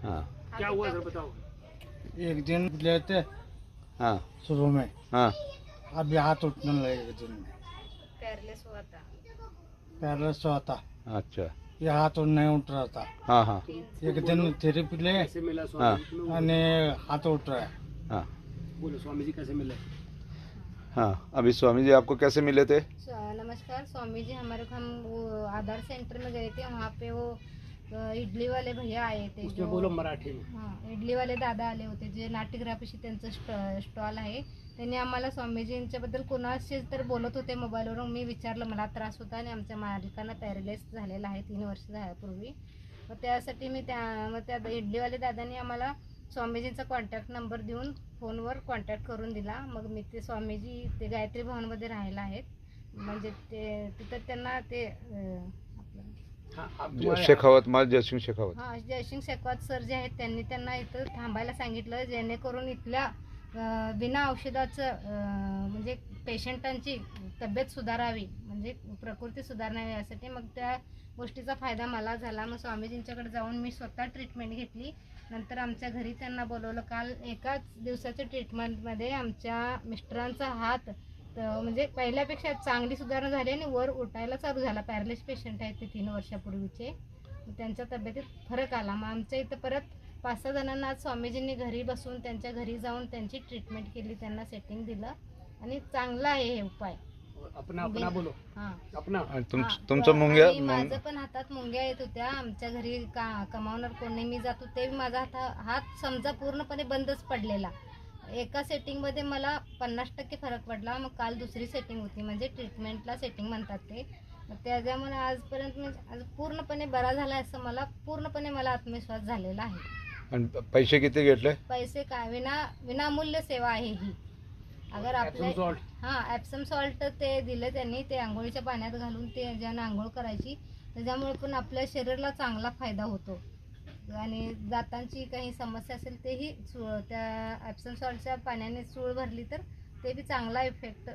हाँ क्या हुआ सर बताओ। एक दिन लेते हाँ शुरू में, हाँ अभी हाथ उठने लगे एक दिन में, पैरलेस हुआ था, अच्छा ये हाथ नहीं उठ रहा था। हाँ हाँ एक दिन थेरेपी ले कैसे मिला स्वामी जी तुम्हें? અને हाथ उठ रहा है। हाँ बोलो स्वामी जी कैसे मिले? हाँ अभी स्वामी जी आपको कैसे मिले थे? नमस्कार स्वामी जी, हमारे को हम वो आधार सेंटर में गए थे, वहाँ पे वो इडली वाले भैया आए थे। उसमें बोलो मराठी में। हां, इडली वाले दादा आले होते, जे नाट्यगृहापाशी त्यांचं स्टॉल आहे। त्यांनी आम्हाला स्वामीजींच्याबद्दल कोणाशी तर बोलत होते मोबाईलवरून। मी विचारलं, मला त्रास होता आणि आमच्या मालकांना पॅरालाइज झालेला आहे 3 वर्ष झाल्यापूर्वी। मग त्यासाठी त्या इडलीवाले दादांनी आम्हाला स्वामीजींचा कॉन्टॅक्ट नंबर देऊन फोनवर कॉन्टॅक्ट करून दिला। मग मी ते स्वामीजी ते गायत्री भवनमध्ये राहायला आहेत, म्हणजे ते तिथं त्यांना ते शेखावत माल जयसिंग शेखावत हां, जयसिंग शेखावत सर जे आहेत त्यांनी त्यांना इथं थांबायला सांगितलं, जेणेकरून इथल्या बिना औषधाचं म्हणजे पेशंटांची तब्येत सुधारावी, म्हणजे प्रकृती सुधारावी यासाठी। मग त्या गोष्टीचा फायदा मला झाला। मग स्वामीजींच्याकडे जाऊन मी स्वतः ट्रीटमेंट घेतली। नंतर आमच्या घरी त्यांना बोलवलं। काल एकाच दिवसाच्या ट्रीटमेंटमध्ये आमच्या मिस्टरांचा हात म्हणजे पहिल्यापेक्षा चांगली सुधारणा झाली आणि वर उठायला चालू झाला। पॅरालिस पेशंट आहेत ते 3 वर्षापूर्वीचे, त्यांच्या तब्येतीत फरक आला। मग आमच्या इथं परत 5-6 जणांना आज स्वामीजींनी घरी बसून त्यांच्या घरी जाऊन त्यांची ट्रीटमेंट केली, त्यांना सेटिंग दिलं आणि चांगला आहे हे उपाय। अपना अपना बोलो। हां, अपना तुमचं मुंग्या आणि माझं पण हातात मुंग्या येत होत्या। आमच्या घरी कमावणार कोण नाही, मी जातो ते माझा हात समजा पूर्णपणे बंदच पडलेला। एका सेटिंगमध्ये मला 50% फरक पडला। मग काल दुसरी सेटिंग होती, म्हणजे ट्रीटमेंटला सेटिंग म्हणतात ते। मग त्याच्यामुळे आजपर्यंत मी आज पूर्णपणे बरा झाला असं मला पूर्णपणे आत्मविश्वास झालेला आहे। आणि पैसे किती घेतले? पैसे काय विनामूल्य सेवा आहे ही। अगर आपले हां, ॲप्सम सॉल्ट ते दिलं त्यांनी, ते आंघोळीच्या पाण्यात घालून ते ज्यानं आंघोळ करायची, त्याच्यामुळे पण आपल्या शरीराला चांगला फायदा होतो। आणि दातांची काही समस्या असेल तेही त्या ॲप्सम सॉल्टच्या पाण्याने चूळ भरली तर ते बी चांगला इफेक्ट